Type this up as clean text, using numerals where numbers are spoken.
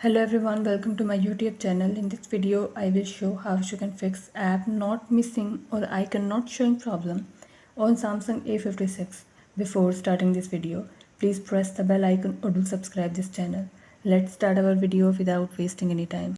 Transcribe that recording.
Hello everyone, welcome to my YouTube channel. In this video, I will show how you can fix app not missing or icon not showing problem on Samsung A56. Before starting this video, please press the bell icon or do subscribe this channel. Let's start our video without wasting any time.